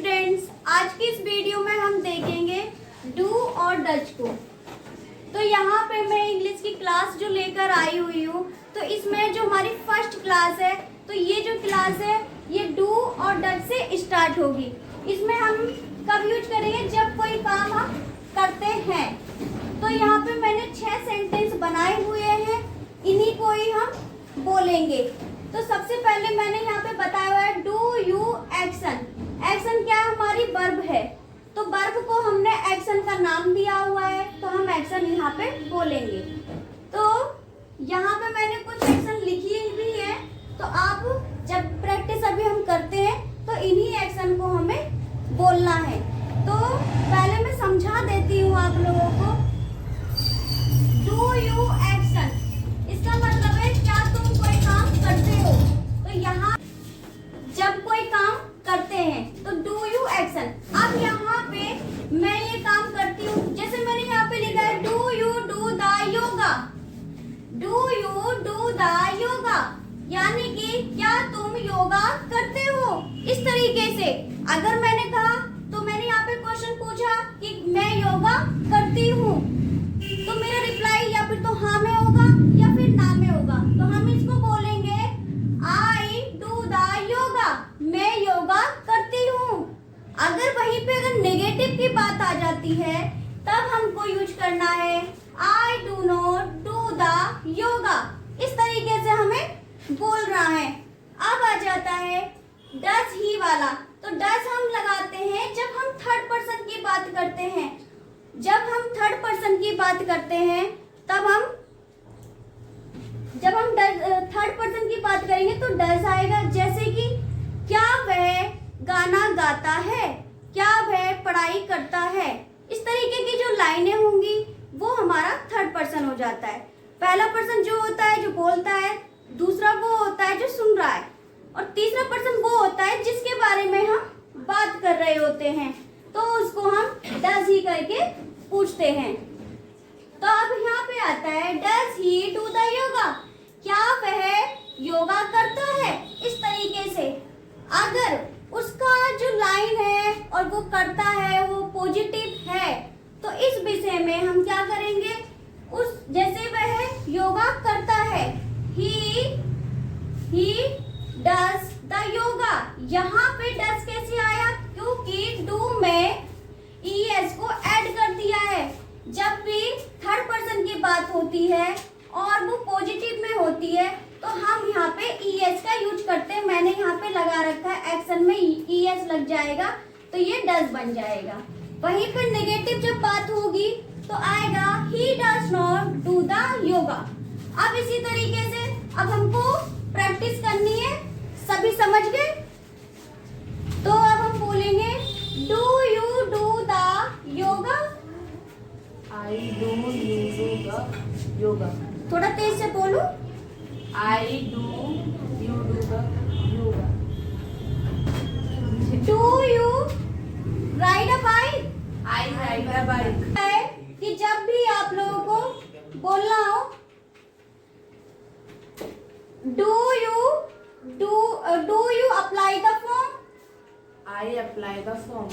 Students, आज की इस वीडियो में हम देखेंगे डू और डज को। तो यहाँ पे मैं इंग्लिश की क्लास जो लेकर आई हुई हूँ, तो इसमें जो हमारी फर्स्ट क्लास है, तो ये जो क्लास है ये डू और डज से स्टार्ट होगी। इसमें हम कब यूज करेंगे? जब कोई काम हम करते हैं। तो यहाँ पे मैंने 6 सेंटेंस बनाए हुए हैं, इन्हीं को ही हम बोलेंगे। तो सबसे पहले मैंने यहाँ पे बताया हुआ है डू यू एक्शन। एक्शन क्या है? हमारी वर्ब है, तो वर्ब को हमने एक्शन का नाम दिया हुआ है, तो हम एक्शन यहाँ पे बोलेंगे। तो यहाँ पे मैंने कुछ एक्शन लिखी भी है, तो आप जब प्रैक्टिस अभी हम करते हैं तो इन्हीं एक्शन को हमें बोलना है। तो पहले मैं समझा देती हूँ आप लोगों को। डू यू एक्शन, इसका मतलब है क्या तुम कोई काम करते हो। तो यहाँ जब कोई काम करते हैं तो डू यू एक्शन। अब यहाँ पे मैं ये काम करती हूँ, जैसे मैंने यहाँ पे लिखा है do you do the yoga. Do you do the yoga यानी कि क्या तुम योगा करते हो। इस तरीके से अगर मैंने कहा तो मैंने यहाँ पे क्वेश्चन पूछा कि मैं योगा करती हूँ, तो मेरा रिप्लाई या फिर तो हाँ में होगा या फिर ना में होगा। तो हम इसको बोलेंगे आई डू द योगा, मैं योगा करती हूँ। अगर वहीं पे अगर नेगेटिव की बात आ जाती है तब हमको यूज करना है I do not do the yoga. इस तरीके से हमें बोलना है। अब आ जाता है डज ही वाला। तो डज हम लगाते हैं जब हम थर्ड पर्सन की बात करते हैं। जब हम थर्ड पर्सन की बात करते हैं तब जब हम थर्ड पर्सन की बात करेंगे तो डज आएगा। जैसे कि क्या वह गाना गाता है, क्या वह पढ़ाई करता है। इस तरीके की जो लाइनें होंगी वो हमारा थर्ड पर्सन हो जाता है। पहला पर्सन जो होता है जो बोलता है, दूसरा वो होता है जो सुन रहा है, और तीसरा पर्सन वो होता है जिसके बारे में हम बात कर रहे होते हैं, तो उसको हम डज ही करके पूछते हैं। तो अब यहाँ पे आता है does he do the yoga, क्या वह योगा करता है। इस तरीके से अगर उसका जो लाइन है और वो करता है वो पॉजिटिव है, तो इस विषय में हम क्या करेंगे, उस जैसे वह योगा करता है, he does the योगा। यहाँ पे डज कैसे आया? क्योंकि डू में es को ऐड कर दिया है। जब भी थर्ड पर्सन की बात होती है और वो पॉजिटिव में होती है तो हम यहाँ पे es का यूज करते हैं। मैंने यहाँ पे लगा रखा है, एक्शन में es लग जाएगा तो ये डज बन जाएगा। वहीं पर नेगेटिव जब बात होगी तो आएगा he does not do the yoga. अब इसी तरीके से अब हमको प्रैक्टिस करनी है। सभी समझ गए? तो अब हम बोलेंगे do you do the yoga. I do you do the yoga. थोड़ा तेज से बोलो। I do you do the yoga. Do you ride a bike. I ride a bike. है कि जब भी आप लोगों को बोलना हो do you apply the form. I apply the form.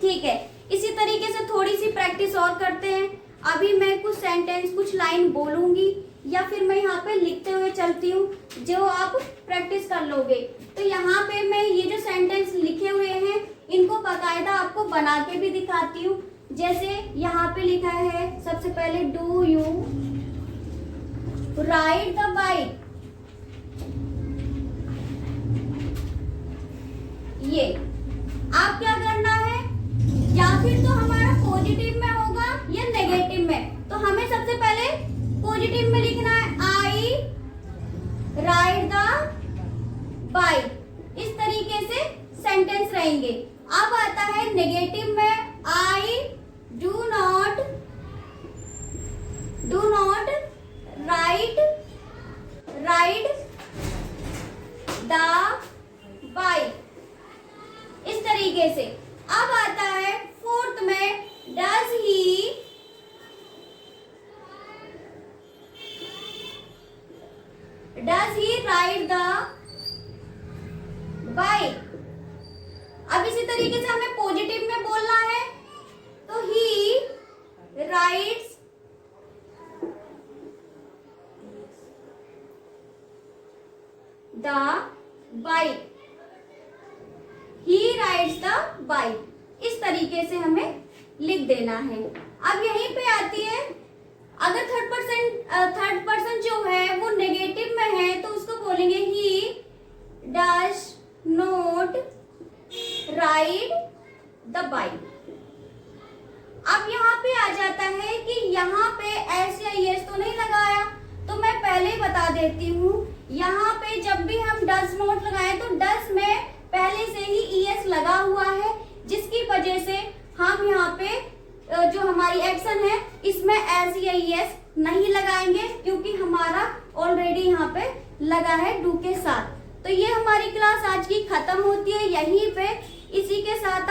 ठीक है, इसी तरीके से थोड़ी सी प्रैक्टिस और करते हैं। अभी मैं कुछ सेंटेंस कुछ लाइन बोलूंगी या फिर मैं यहाँ पे लिखते हुए चलती हूँ, जो आप प्रैक्टिस कर लोगे। तो यहाँ पे मैं ये जो सेंटेंस लिखे हुए हैं इनको बाकायदा आपको बना के भी दिखाती हूँ। जैसे यहाँ पे लिखा है सबसे पहले do you ride the bike. ये आप क्या करना है, या फिर तो हमारा पॉजिटिव में होगा या नेगेटिव में। तो हमें सबसे पहले पॉजिटिव में लिखना है आई राइड द बाइक। इस तरीके से सेंटेंस रहेंगे। अब आता है नेगेटिव में I do not ride the bike. इस तरीके से। अब आता है फोर्थ में does he ride the bike. अब इसी तरीके से हमें पॉजिटिव में बोलना है, तो he rides the bike, he rides the bike, इस तरीके से हमें लिख देना है। अब यहीं पे आती है, अगर थर्ड पर्सन जो है वो नेगेटिव में है तो उसको बोलेंगे he does not ride the bike. अब यहाँ पे आ जाता है कि यहाँ पे एस या एस तो नहीं लगाया, तो मैं पहले ही बता देती हूँ, यहाँ पे जब भी हम डज नॉट लगाएं तो डज में पहले से ही ईएस लगा हुआ है, जिसकी वजह से हम यहाँ पे जो हमारी एक्शन है इसमें एस या ईएस नहीं लगाएंगे, क्योंकि हमारा ऑलरेडी यहाँ पे लगा है डू के साथ। तो ये हमारी क्लास आज की खत्म होती है यहीं पे। इसी के साथ